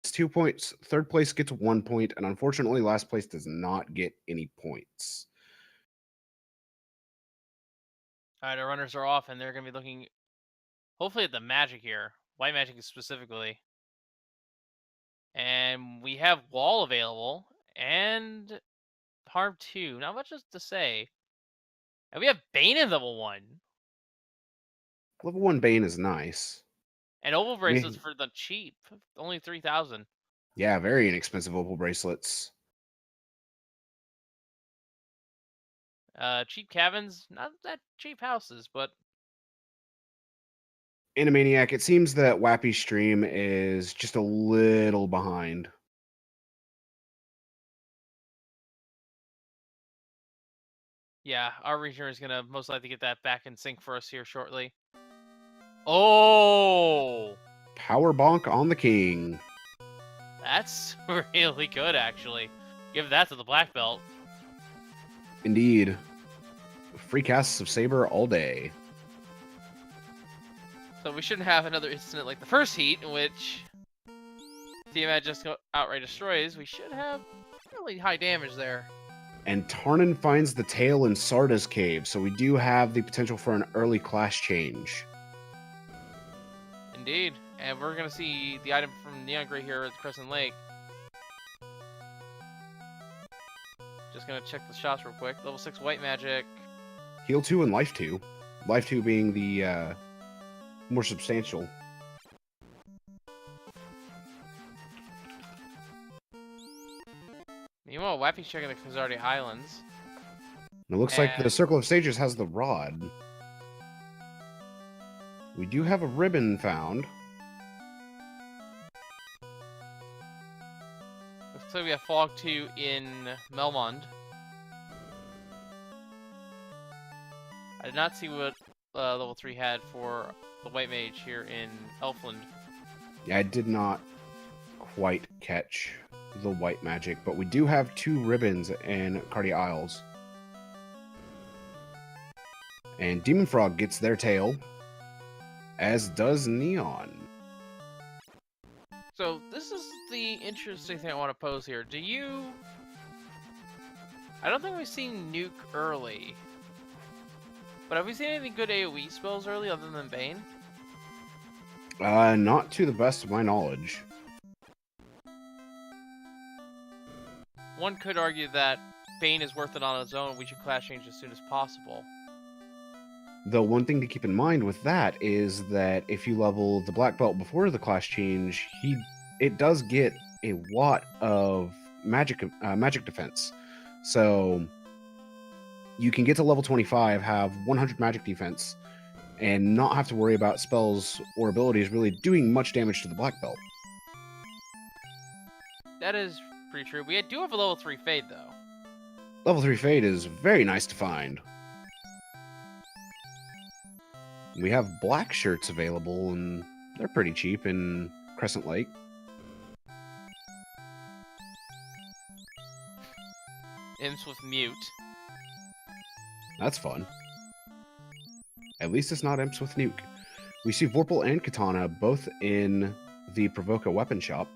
2 points. Third place gets 1 point, and unfortunately, last place does not get any points. All right, our runners are off, and they're going to be looking, hopefully, at the magic here. White magic specifically. And we have Wall available, and Harm 2. Not much to say. And we have Bane in level 1. Level 1 Bane is nice. And Opal bracelets for the cheap. Only 3,000. Yeah, very inexpensive opal bracelets. Cheap cabins, not that cheap houses, but Animaniac, it seems that Wappy Stream is just a little behind. yeah, our region is gonna most likely get that back in sync for us here shortly. Oh, Power bonk on the king. that's really good, actually. Give that to the black belt. Indeed. Free casts of Saber all day. So we shouldn't have another incident like the first heat, in which Tiamat just outright destroys. We should have really high damage there. And Tarnin finds the tail in Sarda's cave, so we do have the potential for an early class change. Indeed. And we're going to see the item from Neon Gray here at Crescent Lake. Just going to check the shots real quick. Level 6 white magic. Heal 2 and Life 2. Life 2 being the more substantial. Meanwhile, Wappy's checking the Kazardi Islands. And it looks like the Circle of Sages has the rod. We do have a ribbon found. Looks like we have Fog 2 in Melmond. I did not see what level 3 had for the White Mage here in Elfland. Yeah, I did not quite catch the white magic, but we do have 2 ribbons in Cardia Isles. And Demon Frog gets their tail, as does Neon. So this is the interesting thing I want to pose here. Do you... I don't think we've seen Nuke early. But have we seen any good AoE spells early other than Bane? Not to the best of my knowledge. One could argue that Bane is worth it on its own. We should class change as soon as possible. Though one thing to keep in mind with that is that if you level the black belt before the class change, it does get a lot of magic defense. So you can get to level 25, have 100 magic defense, and not have to worry about spells or abilities really doing much damage to the black belt. That is pretty true. We do have a level 3 Fade, though. Level 3 Fade is very nice to find. We have black shirts available, and they're pretty cheap in Crescent Lake. Imps with Mute. That's fun. At least it's not Imps with Nuke. We see Vorpal and Katana both in the Provoca weapon shop.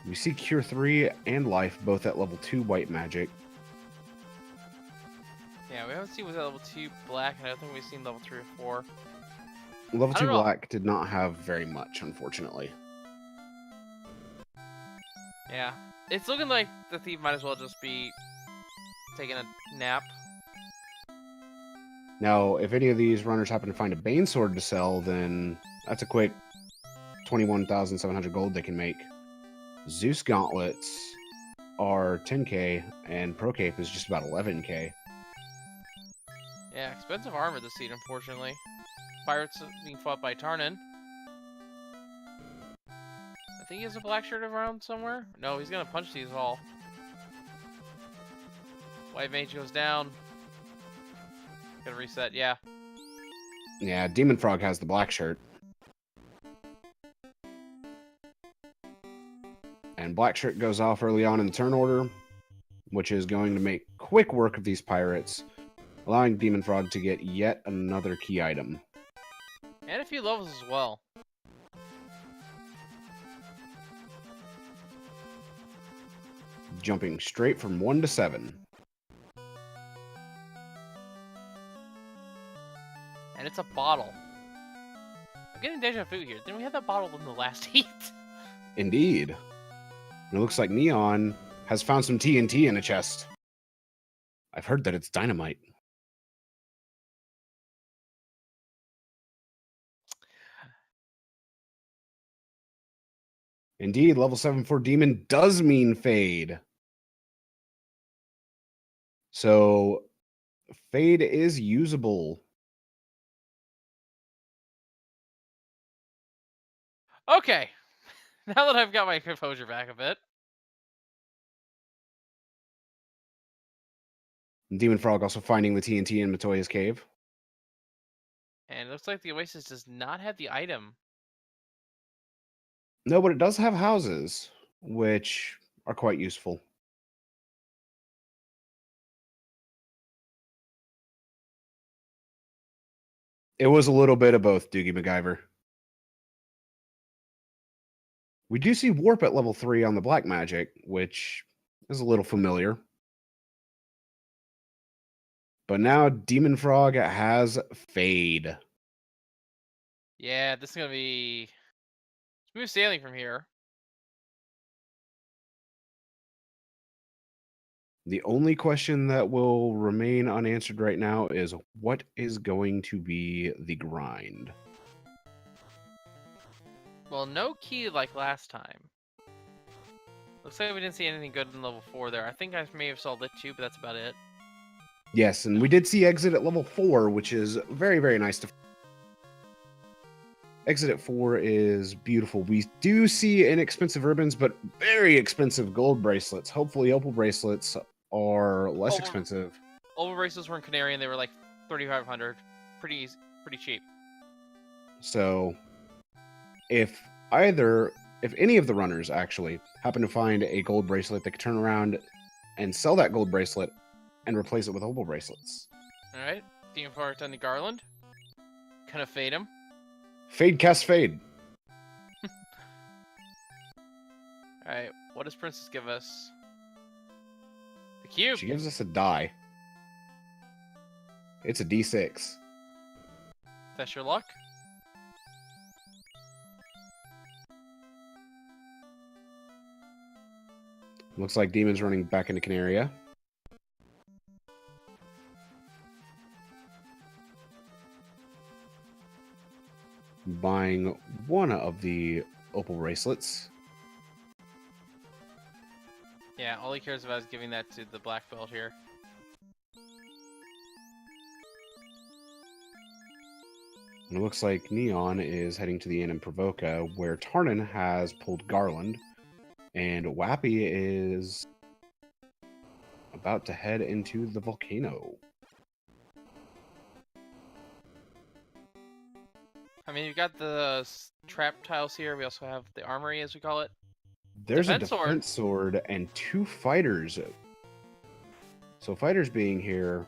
We see Cure 3 and Life both at level 2 white magic. Yeah, we haven't seen what's at level 2 black, and I don't think we've seen level 3 or 4. Level 2 black did not have very much, unfortunately. Yeah. It's looking like the thief might as well just be taking a nap. Now, if any of these runners happen to find a Bane Sword to sell, then that's a quick 21,700 gold they can make. Zeus Gauntlets are 10k, and Pro Cape is just about 11k. Yeah, expensive armor this seed, unfortunately. Pirates being fought by Tarnin. I think he has a black shirt around somewhere. No, he's gonna punch these all. White Mage goes down. Gonna reset, yeah. Yeah, Demon Frog has the black shirt. And black shirt goes off early on in the turn order, which is going to make quick work of these pirates, allowing Demon Frog to get yet another key item. And a few levels as well. Jumping straight from 1 to 7. And it's a bottle. I'm getting deja vu here. Didn't we have that bottle in the last heat? Indeed. And it looks like Neon has found some TNT in a chest. I've heard that it's dynamite. Indeed, level 7 for Demon does mean Fade. So, Fade is usable. Okay. Now that I've got my composure back a bit. Demon Frog also finding the TNT in Matoya's cave. And it looks like the Oasis does not have the item. No, but it does have houses, which are quite useful. It was a little bit of both, Doogie MacGyver. We do see Warp at level 3 on the Black Magic, which is a little familiar. But now Demon Frog has Fade. Yeah, this is gonna be smooth sailing from here. The only question that will remain unanswered right now is what is going to be the grind? Well, no key like last time. Looks like we didn't see anything good in level 4 there. I think I may have saw Lit 2, but that's about it. Yes, and we did see Exit at level 4, which is very, very nice to. Exit at 4 is beautiful. We do see inexpensive ribbons, but very expensive gold bracelets. Hopefully, opal bracelets are less expensive. Opal bracelets were in Canary, and they were like 3,500. Pretty cheap. So, if any of the runners actually happen to find a gold bracelet, they could turn around and sell that gold bracelet and replace it with opal bracelets. All right, Demon Forest on the Garland. Kind of fade him. Fade cast Fade. All right, what does Princess give us? The cube. She gives us a die. It's a D6. That's your luck. Looks like Demon's running back into Canaria. Buying one of the opal bracelets. Yeah, all he cares about is giving that to the black belt here. And it looks like Neon is heading to the inn in Provoca, where Tarnin has pulled Garland, and Wappy is about to head into the volcano. I mean, you've got the trap tiles here. We also have the armory, as we call it. There's Defense a defense sword and 2 fighters. So fighters being here,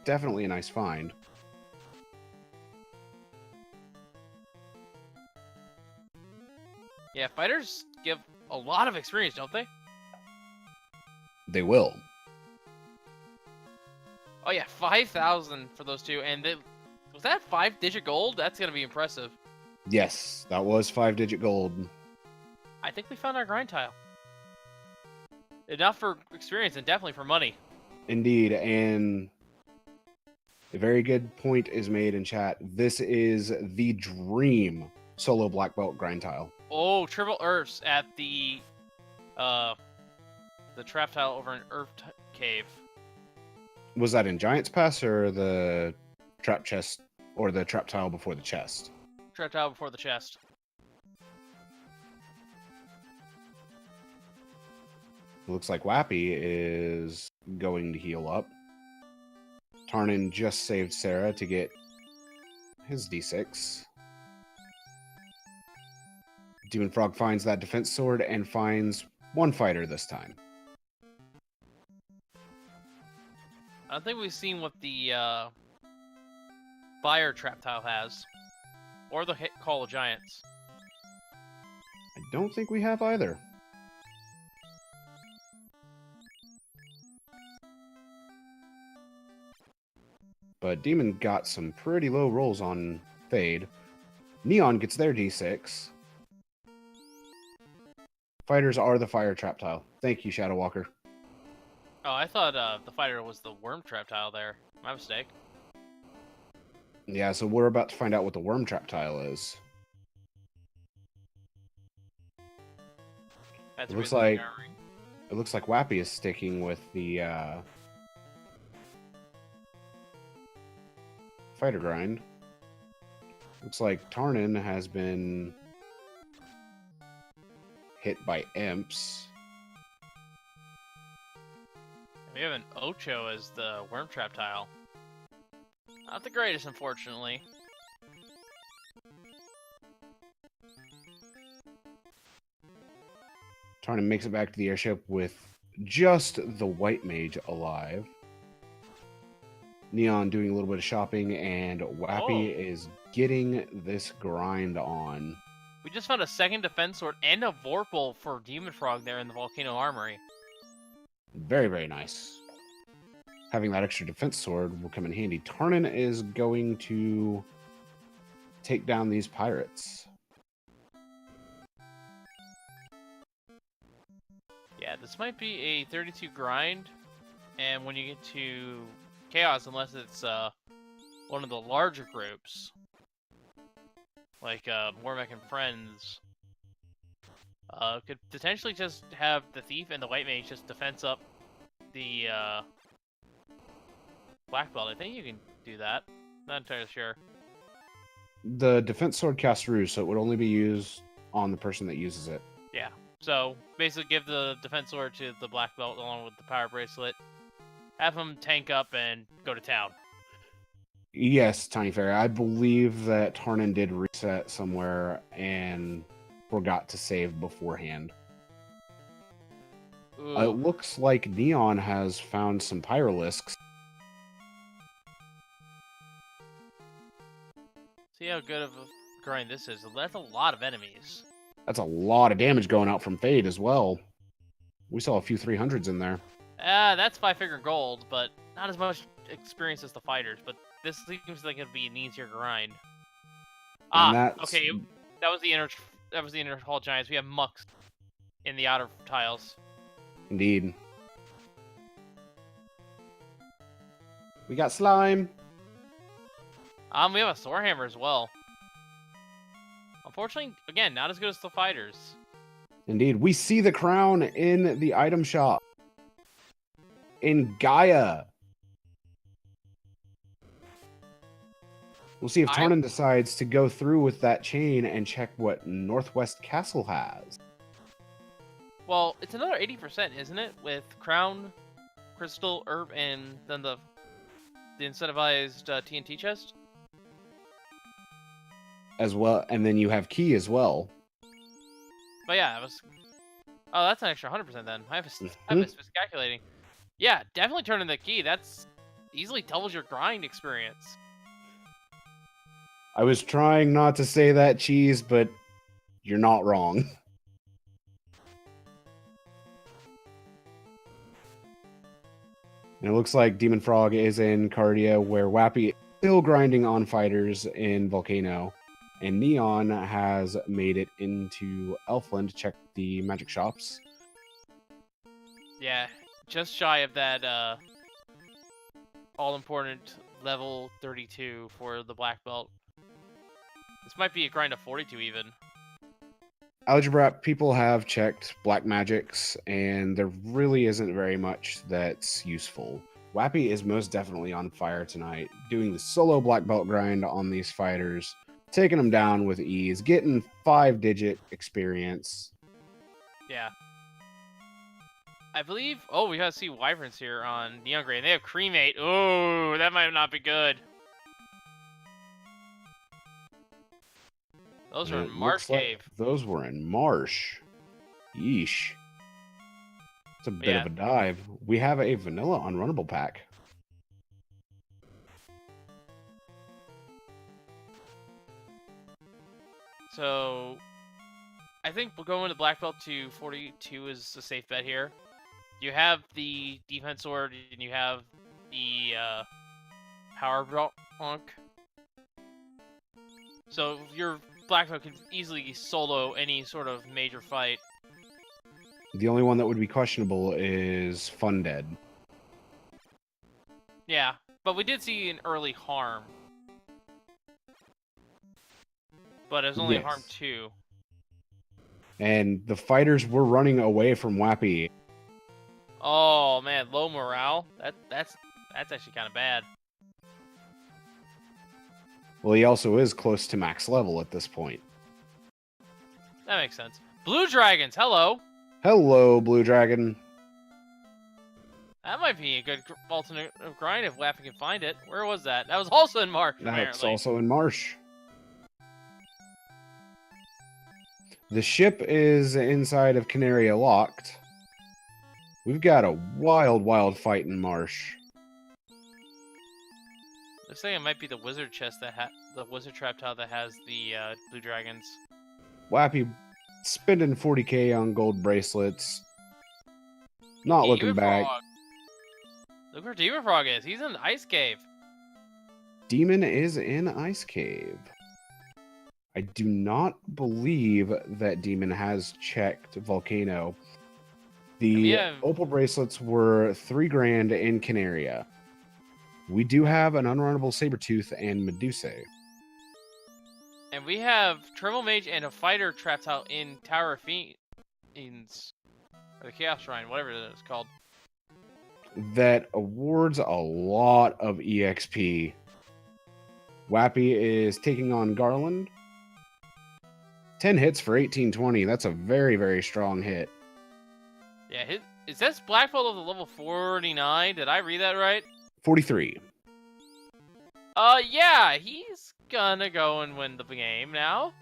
definitely a nice find. Yeah, fighters give a lot of experience, don't they? They will. Oh yeah, 5,000 for those two, and was that 5-digit gold? That's gonna be impressive. Yes, that was 5-digit gold. I think we found our grind tile. Enough for experience and definitely for money. Indeed, and a very good point is made in chat. This is the dream solo black belt grind tile. Oh, triple earths at the trap tile over in Earth Cave. Was that in Giant's Pass or the trap chest or the trap tile before the chest? Trap tile before the chest. It looks like Wappy is going to heal up. Tarnin just saved Sarah to get his D6. Demon Frog finds that defense sword and finds one fighter this time. I don't think we've seen what the fire trap tile has. or the Call of Giants. I don't think we have either. But Demon got some pretty low rolls on Fade. Neon gets their D6. Fighters are the fire trap tile. Thank you, Shadow Walker. Oh, I thought the fighter was the worm trap tile there. My mistake. Yeah, so we're about to find out what the worm trap tile is. That's It looks reasonably like armory. it looks like Wappy is sticking with the fighter grind. Looks like Tarnin has been hit by imps. We have an Ocho as the worm trap tile. Not the greatest, unfortunately. Tarnin makes it back to the airship with just the white mage alive. Neon doing a little bit of shopping, and Wappy is getting this grind on. We just found a second defense sword and a Vorpal for Demon Frog there in the Volcano Armory. Very, very nice. Having that extra defense sword will come in handy. Tarnin is going to take down these pirates. Yeah, this might be a 32 grind, and when you get to Chaos, unless it's one of the larger groups, like Mormec and Friends, could potentially just have the Thief and the White Mage just defense up the Black Belt. I think you can do that. Not entirely sure. The defense sword casts Ruse, so it would only be used on the person that uses it. Yeah. So basically, give the defense sword to the Black Belt along with the Power Bracelet. Have him tank up and go to town. Yes, Tiny Fairy. I believe that Tarnin did reset somewhere and forgot to save beforehand. It looks like Neon has found some Pyralisks. See how good of a grind this is. That's a lot of enemies. That's a lot of damage going out from Fade as well. We saw a few 300s in there. That's 5-figure gold, but not as much experience as the fighters. But this seems like it'd be an easier grind. Okay. That was the inner hall giants. We have mucks in the outer tiles. Indeed. We got slime. We have a Sorehammer as well. Unfortunately, again, not as good as the fighters. Indeed. We see the crown in the item shop. In Gaia. We'll see if Tarnin decides to go through with that chain and check what Northwest Castle has. Well, it's another 80%, isn't it? With Crown, Crystal, Herb, and then the incentivized TNT chest? As well, and then you have key as well. But yeah, it was... Oh, that's an extra 100% then. I have miscalculating. Yeah, definitely turn in the key. That's easily doubles your grind experience. I was trying not to say that, Cheese, but you're not wrong. And it looks like Demon Frog is in Cardia, where Wappy is still grinding on fighters in Volcano. And Neon has made it into Elfland to check the magic shops. Yeah, just shy of that all-important level 32 for the black belt. This might be a grind of 42 even. Algebra people have checked black magics, and there really isn't very much that's useful. Wappy is most definitely on fire tonight, doing the solo black belt grind on these fighters, taking them down with ease, getting 5-digit experience. Yeah. I believe... Oh, we gotta see Wyverns here on Neon Gray, and they have Cremate. Oh, that might not be good. Those are in Marsh Cave. Those were in Marsh. Yeesh. It's a bit of a dive. We have a vanilla unrunnable pack. So I think going with the black belt to 42 is a safe bet here. You have the defense sword, and you have the power bonk. So your black belt can easily solo any sort of major fight. The only one that would be questionable is Fun Dead. Yeah, but we did see an early harm. But it was only harm 2. And the fighters were running away from Wappy. Oh man, low morale. That's actually kind of bad. Well, he also is close to max level at this point. That makes sense. Blue dragons, hello. Hello, Blue Dragon. That might be a good alternate grind if Wappy can find it. Where was that? That was also in March, That's apparently. also in Marsh. The ship is inside of Canaria locked. We've got a wild fight in Marsh. Looks like it might be the wizard chest that the wizard trap tile that has the blue dragons. Wappy spending 40k on gold bracelets. Not looking back. Frog. Look where Demon Frog is. He's in the ice cave. Demon is in Ice Cave. I do not believe that Demon has checked Volcano. The opal bracelets were 3 grand in Canaria. We do have an unrunnable Sabertooth and Medusa. And we have Tribal Mage and a Fighter trapped out in Tower of Fiends. Or the Chaos Shrine, whatever it is called. That awards a lot of EXP. Wappy is taking on Garland. 10 hits for 1820. That's a very strong hit. Yeah, is this Black Belt of the level 49? Did I read that right? 43. Yeah, he's gonna go and win the game now.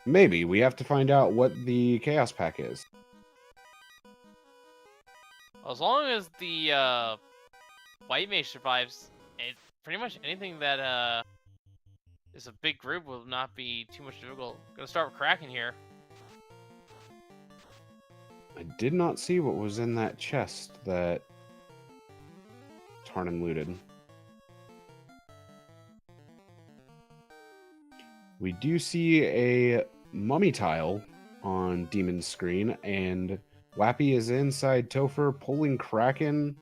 Maybe. We have to find out what the Chaos Pack is. As long as the White Mage survives, pretty much anything that is a big group will not be too much difficult. Gonna start with Kraken here. I did not see what was in that chest that Tarnan looted. We do see a mummy tile on Demon's screen, and Wappy is inside Topher pulling Kraken.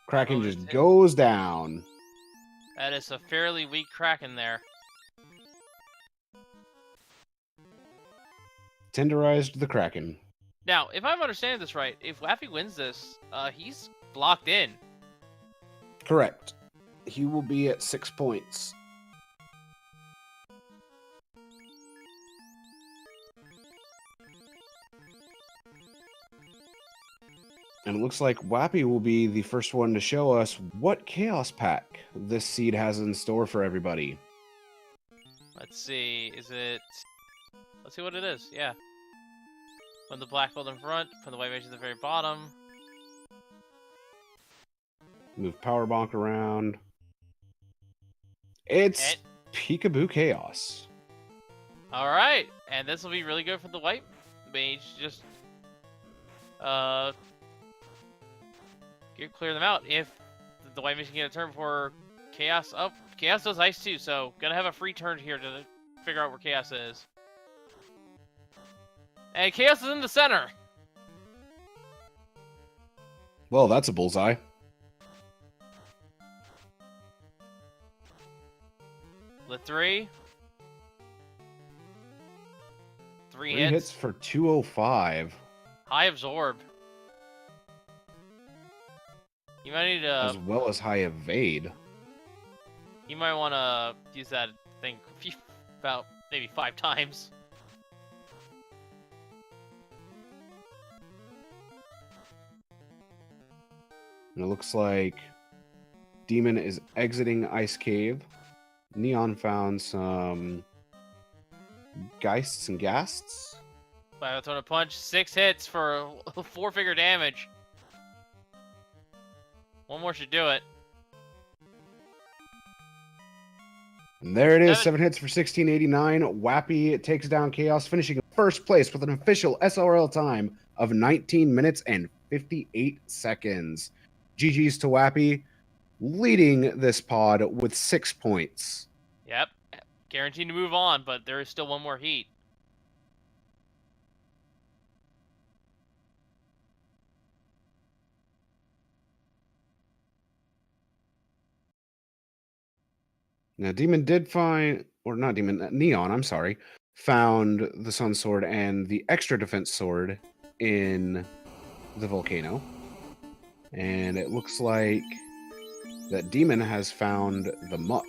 Kraken just goes down. That is a fairly weak Kraken there. Tenderized the Kraken. Now, if I'm understanding this right, if Wappy wins this, he's locked in. Correct. He will be at 6 points. And it looks like Wappy will be the first one to show us what Chaos Pack this seed has in store for everybody. Let's see, is it... Let's see what it is, yeah. From the black belt in front, from the white mage at the very bottom. Move Power Bonk around. It's Peekaboo Chaos. Alright, and this will be really good for the white mage. Just clear them out. If the white mage can get a turn before Chaos up. Chaos does ice too, so gonna have a free turn here to figure out where Chaos is. And Chaos is in the center. Well, that's a bullseye. The 3 3 hits for 205. High absorb. You might need to... As well as high evade. You might want to use that thing about maybe 5 times. And it looks like Demon is exiting Ice Cave. Neon found some Geists and Ghasts. By throwing a punch, 6 hits for 4-figure damage. One more should do it. And there it is, 7 hits for 1689. Wappy takes down Chaos, finishing in first place with an official SRL time of 19 minutes and 58 seconds. GG's to Wappy, leading this pod with 6 points. Yep. Guaranteed to move on, but there is still one more heat. Now, Demon did find, or not Demon, Neon, I'm sorry, found the Sun Sword and the extra defense sword in the volcano. And it looks like that Demon has found the Muck.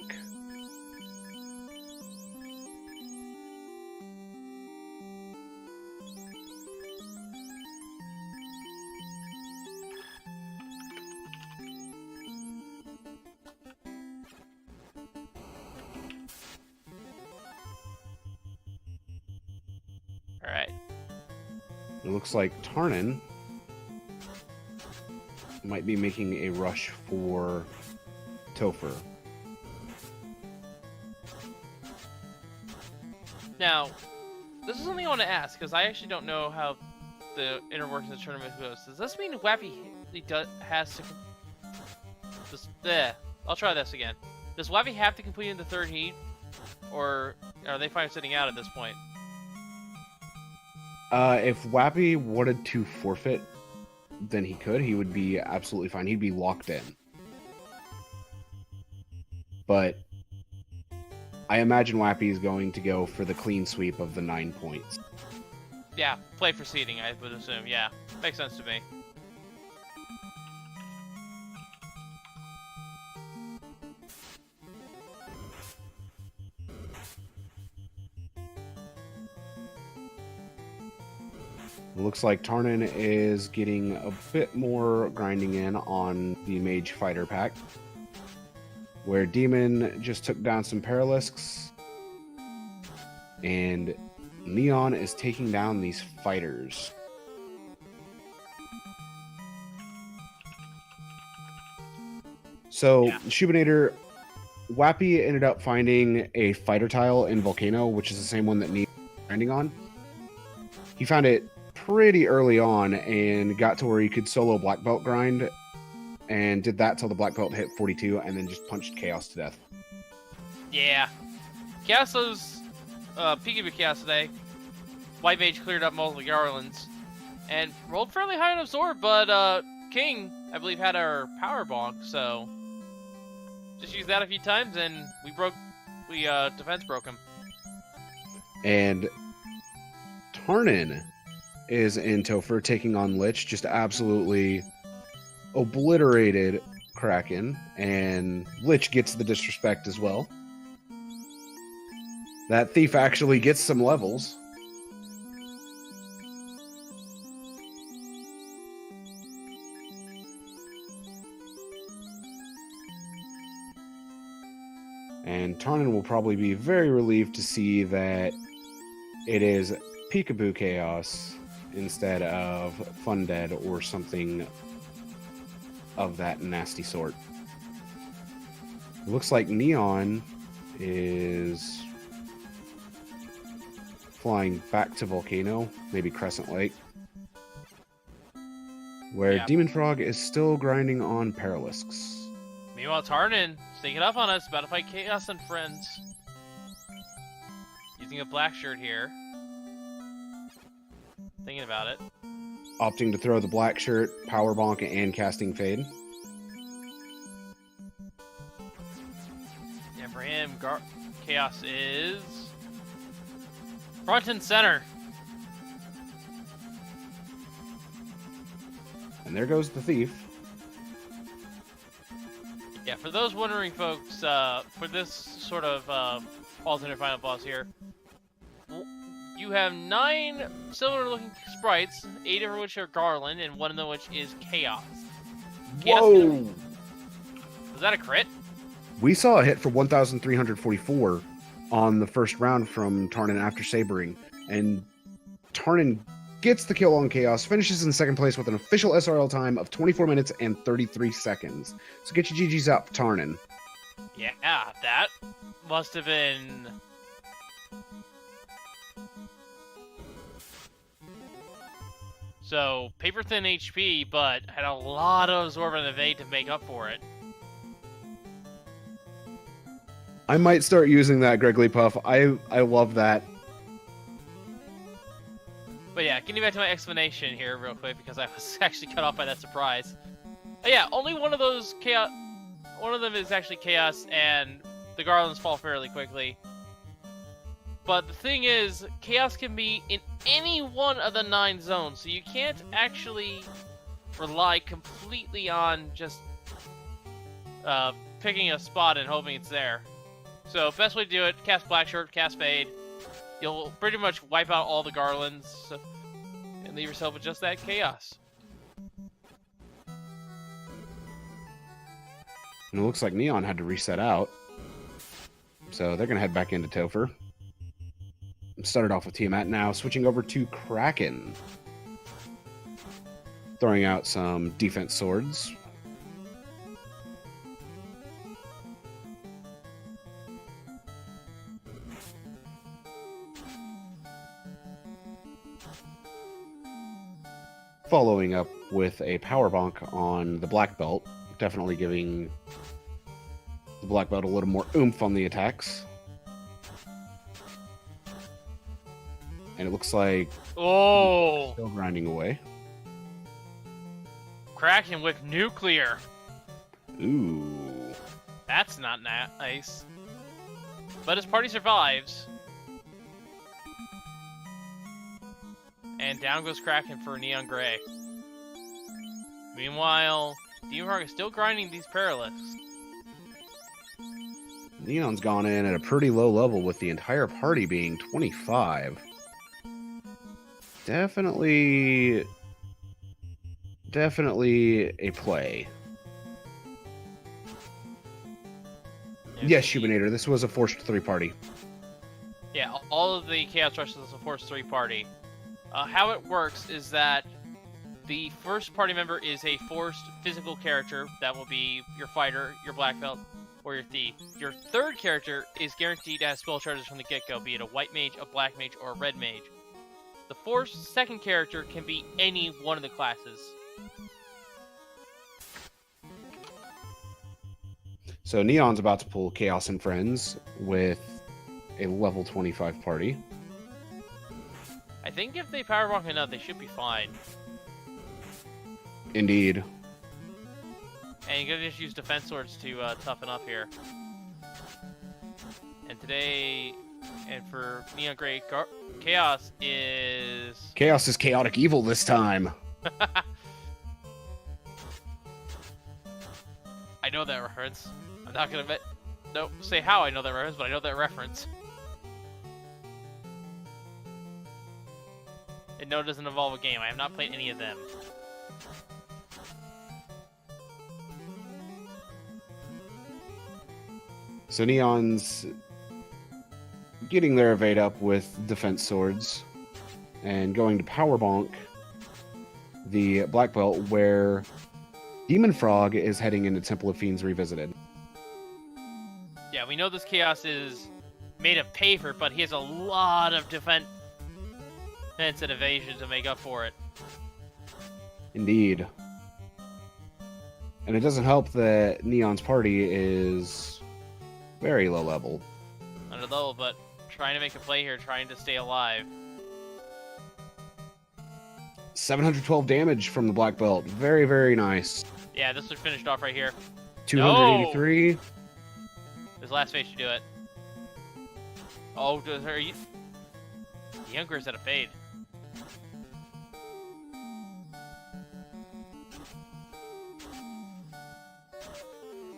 All right. It looks like Tarnin might be making a rush for Topher. Now, this is something I want to ask, because I actually don't know how the inner workings of the tournament goes. Does this mean Wappy has to... I'll try this again. Does Wappy have to complete in the third heat? Or are they fine sitting out at this point? If Wappy wanted to forfeit, then he could. He would be absolutely fine. He'd be locked in. But I imagine Wappy is going to go for the clean sweep of the 9 points. Yeah, play for seeding, I would assume. Yeah, makes sense to me. It looks like Tarnin is getting a bit more grinding in on the Mage Fighter pack, where Demon just took down some Paralisks, and Neon is taking down these fighters. So, Shubinator, Wappy ended up finding a fighter tile in Volcano, which is the same one that Neon is grinding on. He found it pretty early on and got to where he could solo black belt grind, and did that till the black belt hit 42 and then just punched Chaos to death. Yeah. Chaos' Peekaboo Chaos today. White Mage cleared up multiple Garlands and rolled fairly high on Absorb, but King, I believe, had our power bonk, so just used that a few times and we defense broke him. And Tarnin is in Topher taking on Lich, just absolutely obliterated Kraken, and Lich gets the disrespect as well. That thief actually gets some levels. And Tarnin will probably be very relieved to see that it is Peekaboo Chaos instead of Fundead or something of that nasty sort. It looks like Neon is flying back to Volcano, maybe Crescent Lake, where Demon Frog is still grinding on Paralisks. Meanwhile, Tarnin sneaking up on us, about to fight Chaos and friends. Using a black shirt here. Thinking about it. Opting to throw the black shirt, power bonk, and casting fade. Yeah, for him, Chaos is front and center. And there goes the thief. Yeah, for those wondering, folks, for this sort of alternate final boss here, you have 9 similar-looking sprites, 8 of which are Garland, and 1 of them which is Chaos. Whoa! Was that a crit? We saw a hit for 1,344 on the first round from Tarnin after sabering, and Tarnin gets the kill on Chaos, finishes in second place with an official SRL time of 24 minutes and 33 seconds. So get your GG's up, Tarnin. Yeah, that must have been... So, paper thin HP, but had a lot of absorb and evade to make up for it. I might start using that Greggly Puff. I love that. But yeah, getting back to my explanation here real quick, because I was actually cut off by that surprise. But yeah, only one of those chaos... One of them is actually chaos, and the garlands fall fairly quickly. But the thing is, chaos can be in any one of the 9 zones, so you can't actually rely completely on just picking a spot and hoping it's there. So, best way to do it, cast Black Shirt, cast Fade. You'll pretty much wipe out all the garlands and leave yourself with just that chaos. And it looks like Neon had to reset out. So they're going to head back into Topher. Started off with Tiamat, now switching over to Kraken. Throwing out some defense swords. Following up with a power bonk on the black belt, definitely giving the black belt a little more oomph on the attacks. And it looks like still grinding away. Kraken with nuclear. Ooh. That's not nice. But his party survives. And down goes Kraken for Neon Gray. Meanwhile, Demon Frog is still grinding these Paraliths. Neon's gone in at a pretty low level with the entire party being 25. Definitely a play. Yes, Shubinator, this was a forced 3-party. Yeah, all of the Chaos Rushes is a forced 3-party. How it works is that the first party member is a forced physical character. That will be your fighter, your black belt, or your thief. Your third character is guaranteed to have spell charges from the get-go, be it a white mage, a black mage, or a red mage. The forced second character can be any one of the classes. So Neon's about to pull Chaos and Friends with a level 25 party. I think if they power walk enough, they should be fine. Indeed. And you're gonna just use defense swords to toughen up here. And today, and for Neon Gray, Chaos is... Chaos is chaotic evil this time. I know that reference. I'm not gonna say how I know that reference, but I know that reference. And no, it doesn't involve a game. I have not played any of them. So Neon's getting their evade up with defense swords and going to power bonk the black belt where Demon Frog is heading into Temple of Fiends Revisited. Yeah, we know this Chaos is made of paper, but he has a lot of defense and evasion to make up for it. Indeed. And it doesn't help that Neon's party is very low level. Under level, but trying to make a play here, trying to stay alive. 712 damage from the black belt. Very, very nice. Yeah, this was finished off right here. 283. No! His last phase should do it. Oh, are you... The Younger is at a fade.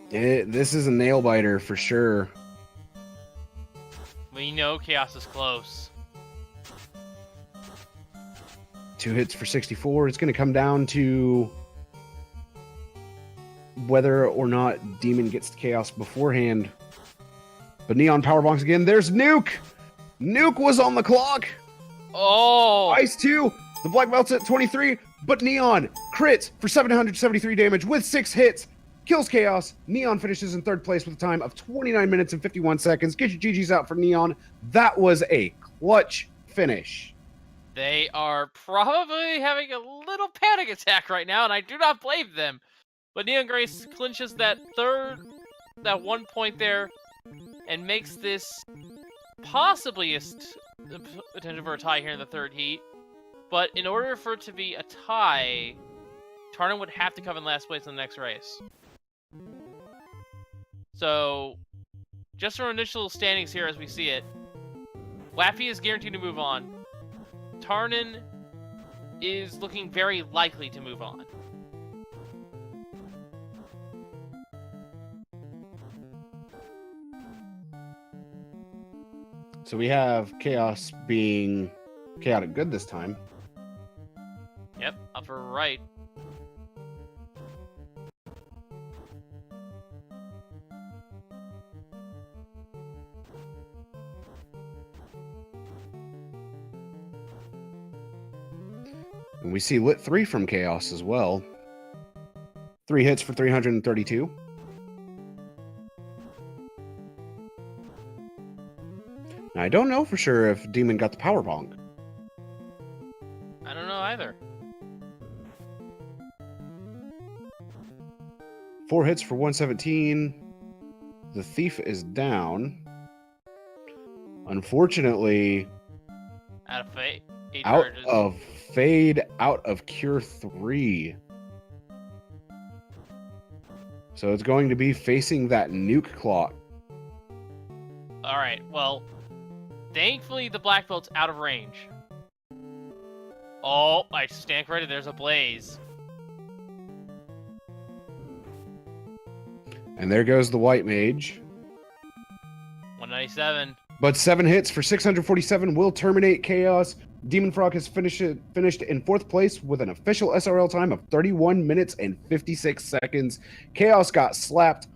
This is a nail biter for sure. We know Chaos is close. 2 hits for 64. It's going to come down to whether or not Demon gets to Chaos beforehand. But Neon powerbomps again. There's Nuke! Nuke was on the clock! Oh! Ice 2! The black belt's at 23, but Neon crits for 773 damage with 6 hits. kills Chaos. Neon finishes in third place with a time of 29 minutes and 51 seconds. Get your GGs out for Neon. That was a clutch finish. They are probably having a little panic attack right now, and I do not blame them. But Neon Grace clinches that 1 point there, and makes this possibly a potential for a tie here in the third heat. But in order for it to be a tie, Tarnan would have to come in last place in the next race. So, just our initial standings here as we see it, Laffy is guaranteed to move on. Tarnan is looking very likely to move on. So we have Chaos being chaotic good this time. Yep, upper right. And we see Lit 3 from Chaos as well. 3 hits for 332. Now, I don't know for sure if Demon got the power bonk. I don't know either. 4 hits for 117. The Thief is down. Unfortunately, Out of fate. out of Fade, out of Cure 3. So it's going to be facing that nuke clock. Alright, well, thankfully the black belt's out of range. Oh, I stand corrected, there's a blaze. And there goes the white mage. 197. But 7 hits for 647 will terminate Chaos. Demon Frog has finished in fourth place with an official SRL time of 31 minutes and 56 seconds. Chaos got slapped